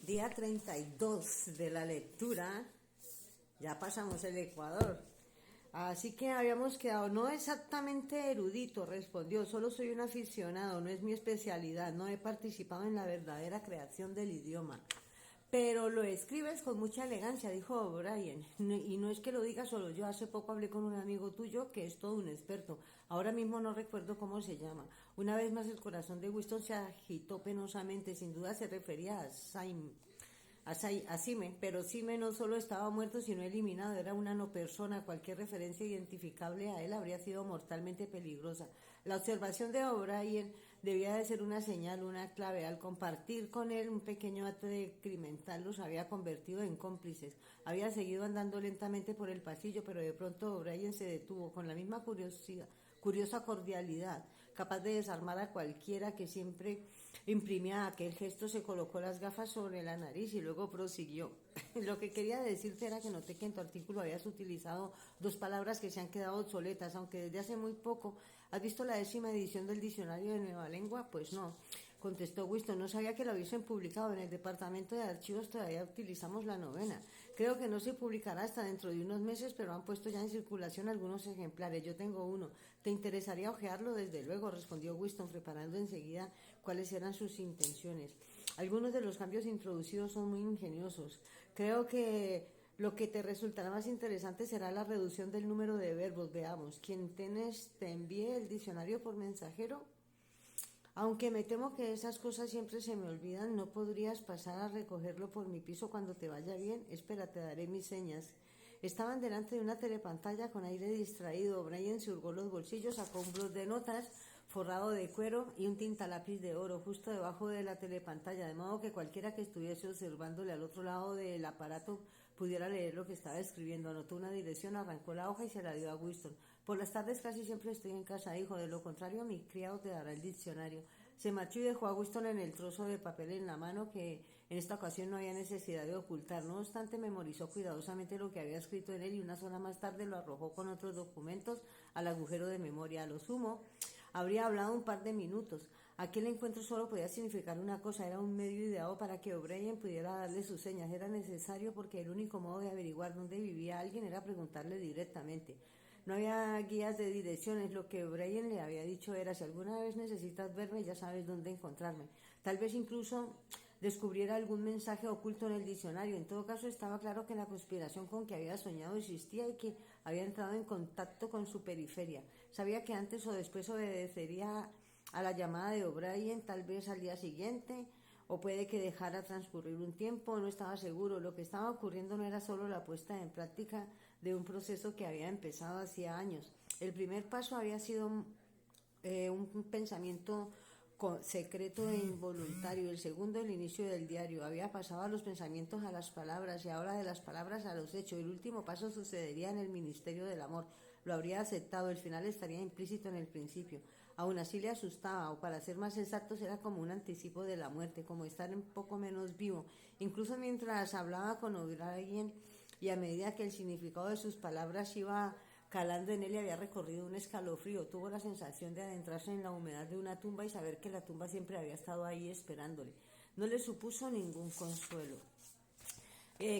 Día 32 de la lectura, ya pasamos el Ecuador. Así que habíamos quedado, no exactamente erudito, respondió, solo soy un aficionado, no es mi especialidad, no he participado en la verdadera creación del idioma. Pero lo escribes con mucha elegancia, dijo O'Brien. Y no es que lo diga solo yo, hace poco hablé con un amigo tuyo que es todo un experto. Ahora mismo no recuerdo cómo se llama. Una vez más el corazón de Winston se agitó penosamente, sin duda se refería a Sime, pero Sime no solo estaba muerto, sino eliminado, era una no persona, cualquier referencia identificable a él habría sido mortalmente peligrosa. La observación de O'Brien debía de ser una señal, una clave. Al compartir con él un pequeño acto de criminal los había convertido en cómplices. Había seguido andando lentamente por el pasillo, pero de pronto O'Brien se detuvo con la misma curiosa cordialidad, capaz de desarmar a cualquiera que siempre imprimía aquel gesto. Se colocó las gafas sobre la nariz y luego prosiguió. Lo que quería decirte era que noté que en tu artículo habías utilizado dos palabras que se han quedado obsoletas, aunque desde hace muy poco. ¿Has visto la 10ª edición del Diccionario de Nueva Lengua? Pues no, contestó Winston, no sabía que lo hubiesen publicado. En el departamento de archivos todavía utilizamos la 9ª. Creo que no se publicará hasta dentro de unos meses, pero han puesto ya en circulación algunos ejemplares. Yo tengo uno. ¿Te interesaría hojearlo? Desde luego, respondió Winston, preparando enseguida cuáles eran sus intenciones. Algunos de los cambios introducidos son muy ingeniosos. Creo que lo que te resultará más interesante será la reducción del número de verbos. Veamos, ¿quién te envíe el diccionario por mensajero? Aunque me temo que esas cosas siempre se me olvidan, ¿no podrías pasar a recogerlo por mi piso cuando te vaya bien? Espera, te daré mis señas. Estaban delante de una telepantalla con aire distraído. O'Brien se hurgó los bolsillos, sacó un bloc de notas forrado de cuero y un tintalápiz de oro justo debajo de la telepantalla, de modo que cualquiera que estuviese observándole al otro lado del aparato pudiera leer lo que estaba escribiendo. Anotó una dirección, arrancó la hoja y se la dio a Winston. Por las tardes casi siempre estoy en casa, hijo, de lo contrario mi criado te dará el diccionario. Se marchó y dejó a Winston en el trozo de papel en la mano, que en esta ocasión no había necesidad de ocultar. No obstante, memorizó cuidadosamente lo que había escrito en él y unas horas más tarde lo arrojó con otros documentos al agujero de memoria. A lo sumo habría hablado un par de minutos. Aquel encuentro solo podía significar una cosa, era un medio ideado para que O'Brien pudiera darle sus señas. Era necesario porque el único modo de averiguar dónde vivía alguien era preguntarle directamente. No había guías de direcciones. Lo que O'Brien le había dicho era: si alguna vez necesitas verme, ya sabes dónde encontrarme. Tal vez incluso descubriera algún mensaje oculto en el diccionario. En todo caso, estaba claro que la conspiración con que había soñado existía y que había entrado en contacto con su periferia. Sabía que antes o después obedecería a la llamada de O'Brien, tal vez al día siguiente, o puede que dejara transcurrir un tiempo, no estaba seguro. Lo que estaba ocurriendo no era solo la puesta en práctica de un proceso que había empezado hacía años. El primer paso había sido un pensamiento secreto e involuntario. El segundo, el inicio del diario. Había pasado a los pensamientos a las palabras y ahora de las palabras a los hechos. El último paso sucedería en el ministerio del amor. Lo habría aceptado, el final estaría implícito en el principio. Aún así le asustaba, o para ser más exactos era como un anticipo de la muerte, como estar un poco menos vivo. Incluso mientras hablaba con O'Brien y a medida que el significado de sus palabras iba calando en él, le había recorrido un escalofrío. Tuvo la sensación de adentrarse en la humedad de una tumba y saber que la tumba siempre había estado ahí esperándole. No le supuso ningún consuelo.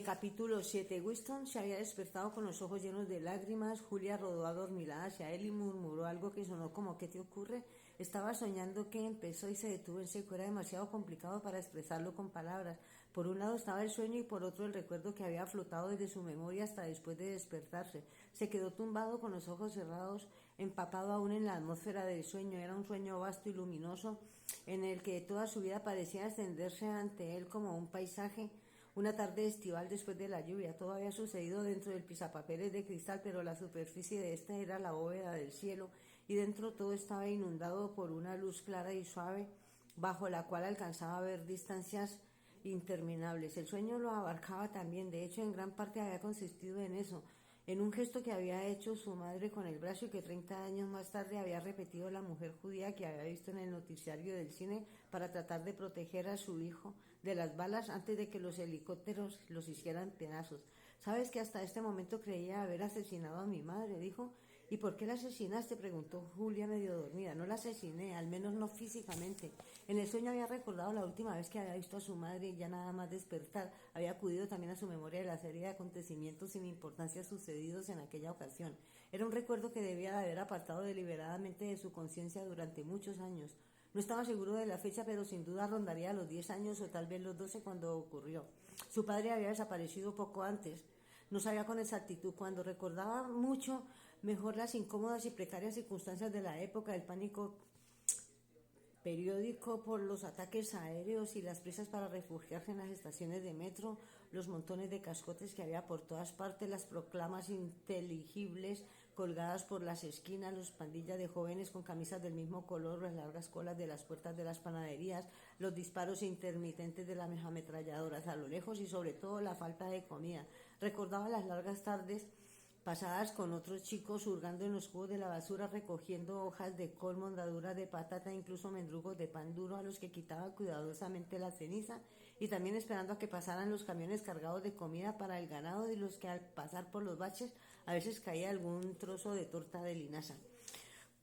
Capítulo 7. Winston se había despertado con los ojos llenos de lágrimas. Julia rodó adormilada hacia él y murmuró algo que sonó como: ¿qué te ocurre? Estaba soñando que empezó y se detuvo en seco. Era demasiado complicado para expresarlo con palabras. Por un lado estaba el sueño y por otro el recuerdo que había flotado desde su memoria hasta después de despertarse. Se quedó tumbado con los ojos cerrados, empapado aún en la atmósfera del sueño. Era un sueño vasto y luminoso en el que toda su vida parecía extenderse ante él como un paisaje. Una tarde estival después de la lluvia. Todo había sucedido dentro del pisapapeles de cristal, pero la superficie de esta era la bóveda del cielo y dentro todo estaba inundado por una luz clara y suave, bajo la cual alcanzaba a ver distancias interminables. El sueño lo abarcaba también. De hecho, en gran parte había consistido en eso, en un gesto que había hecho su madre con el brazo y que 30 años más tarde había repetido la mujer judía que había visto en el noticiario del cine para tratar de proteger a su hijo de las balas antes de que los helicópteros los hicieran pedazos. ¿Sabes que hasta este momento creía haber asesinado a mi madre?, dijo, ¿Y por qué la asesinaste?, preguntó Julia medio dormida. No la asesiné, al menos no físicamente. En el sueño había recordado la última vez que había visto a su madre y ya nada más despertar había acudido también a su memoria de la serie de acontecimientos sin importancia sucedidos en aquella ocasión. Era un recuerdo que debía de haber apartado deliberadamente de su conciencia durante muchos años. No estaba seguro de la fecha, pero sin duda rondaría los 10 años o tal vez los 12 cuando ocurrió. Su padre había desaparecido poco antes. No sabía con exactitud cuándo. Recordaba mucho mejor las incómodas y precarias circunstancias de la época, el pánico periódico por los ataques aéreos y las prisas para refugiarse en las estaciones de metro, los montones de cascotes que había por todas partes, las proclamas inteligibles colgadas por las esquinas, los pandillas de jóvenes con camisas del mismo color, las largas colas de las puertas de las panaderías, los disparos intermitentes de las ametralladoras a lo lejos y sobre todo la falta de comida. Recordaba las largas tardes pasadas con otros chicos hurgando en los cubos de la basura, recogiendo hojas de col, mondaduras de patata, incluso mendrugos de pan duro a los que quitaba cuidadosamente la ceniza, y también esperando a que pasaran los camiones cargados de comida para el ganado, de los que al pasar por los baches a veces caía algún trozo de torta de linaza.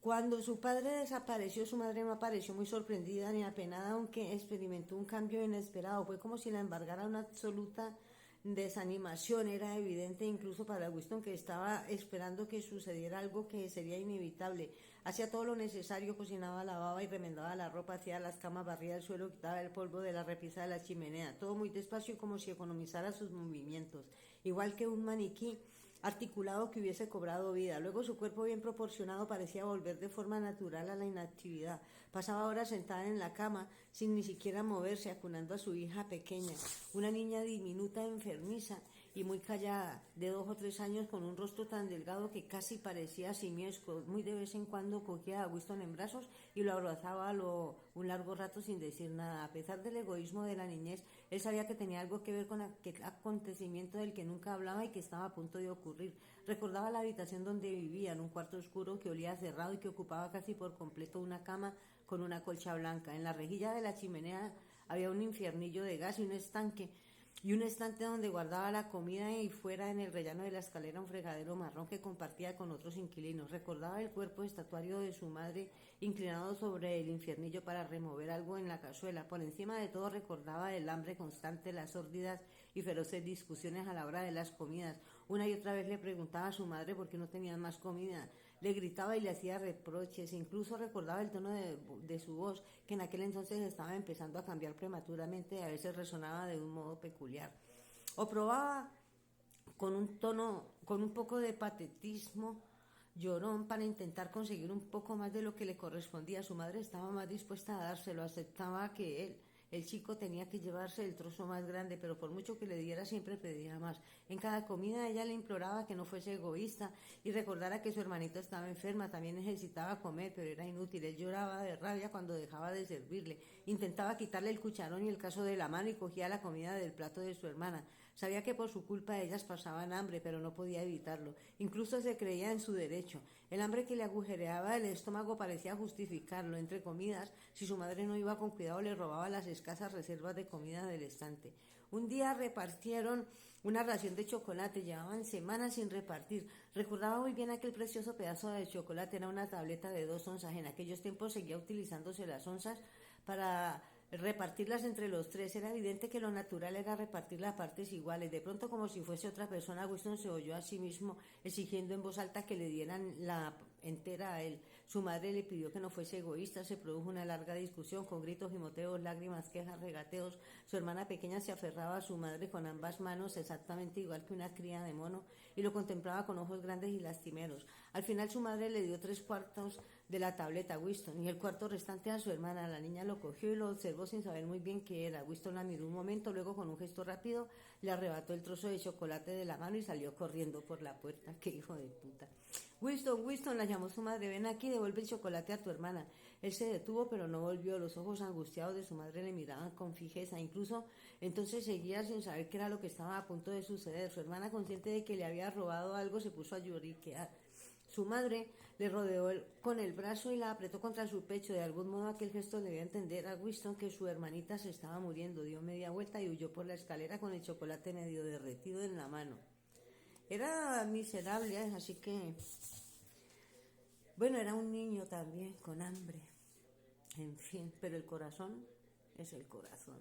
Cuando su padre desapareció, su madre no apareció muy sorprendida ni apenada, aunque experimentó un cambio inesperado. Fue como si la embargara una absoluta desanimación. Era evidente incluso para Winston que estaba esperando que sucediera algo que sería inevitable. Hacía todo lo necesario, cocinaba, lavaba y remendaba la ropa, hacía las camas, barría el suelo, quitaba el polvo de la repisa de la chimenea, todo muy despacio y como si economizara sus movimientos, igual que un maniquí articulado que hubiese cobrado vida. Luego su cuerpo bien proporcionado parecía volver de forma natural a la inactividad. Pasaba horas sentada en la cama sin ni siquiera moverse, acunando a su hija pequeña, una niña diminuta, enfermiza y muy callada, de 2 o 3 años, con un rostro tan delgado que casi parecía simiesco. Muy de vez en cuando cogía a Winston en brazos y lo abrazaba un largo rato sin decir nada. A pesar del egoísmo de la niñez, él sabía que tenía algo que ver con aquel acontecimiento del que nunca hablaba y que estaba a punto de ocurrir. Recordaba la habitación donde vivía, en un cuarto oscuro que olía cerrado y que ocupaba casi por completo una cama con una colcha blanca. En la rejilla de la chimenea había un infiernillo de gas y un estante donde guardaba la comida, y fuera en el rellano de la escalera un fregadero marrón que compartía con otros inquilinos. Recordaba el cuerpo estatuario de su madre inclinado sobre el infiernillo para remover algo en la cazuela. Por encima de todo recordaba el hambre constante, las sórdidas y feroces discusiones a la hora de las comidas. Una y otra vez le preguntaba a su madre por qué no tenían más comida. Le gritaba y le hacía reproches. Incluso recordaba el tono de su voz, que en aquel entonces estaba empezando a cambiar prematuramente y a veces resonaba de un modo peculiar. O probaba con un poco de patetismo llorón para intentar conseguir un poco más de lo que le correspondía. Su madre estaba más dispuesta a dárselo, aceptaba que él, el chico, tenía que llevarse el trozo más grande, pero por mucho que le diera siempre pedía más. En cada comida ella le imploraba que no fuese egoísta y recordara que su hermanito estaba enferma, también necesitaba comer, pero era inútil. Él lloraba de rabia cuando dejaba de servirle, intentaba quitarle el cucharón y el cazo de la mano y cogía la comida del plato de su hermana. Sabía que por su culpa ellas pasaban hambre, pero no podía evitarlo. Incluso se creía en su derecho. El hambre que le agujereaba el estómago parecía justificarlo. Entre comidas, si su madre no iba con cuidado, le robaba las escasas reservas de comida del estante. Un día repartieron una ración de chocolate, llevaban semanas sin repartir. Recordaba muy bien aquel precioso pedazo de chocolate, era una tableta de 2 onzas. En aquellos tiempos seguía utilizándose las onzas para repartirlas entre los 3. Era evidente que lo natural era repartirlas a partes iguales. De pronto, como si fuese otra persona, Winston se oyó a sí mismo exigiendo en voz alta que le dieran la entera a él. Su madre le pidió que no fuese egoísta. Se produjo una larga discusión con gritos, gimoteos, lágrimas, quejas, regateos. Su hermana pequeña se aferraba a su madre con ambas manos, exactamente igual que una cría de mono, y lo contemplaba con ojos grandes y lastimeros. Al final su madre le dio 3/4 de la tableta a Winston y el cuarto restante a su hermana. La niña lo cogió y lo observó sin saber muy bien qué era. Winston la miró un momento, luego con un gesto rápido le arrebató el trozo de chocolate de la mano y salió corriendo por la puerta. ¡Qué hijo de puta! Winston, Winston, la llamó su madre, ven aquí, devuelve el chocolate a tu hermana. Él se detuvo, pero no volvió. Los ojos angustiados de su madre le miraban con fijeza. Incluso entonces seguía sin saber qué era lo que estaba a punto de suceder. Su hermana, consciente de que le había robado algo, se puso a lloriquear. Su madre le rodeó con el brazo y la apretó contra su pecho. De algún modo aquel gesto le dio a entender a Winston que su hermanita se estaba muriendo. Dio media vuelta y huyó por la escalera con el chocolate medio derretido en la mano. Era miserable, así que Bueno, era un niño también con hambre. En fin, pero el corazón es el corazón.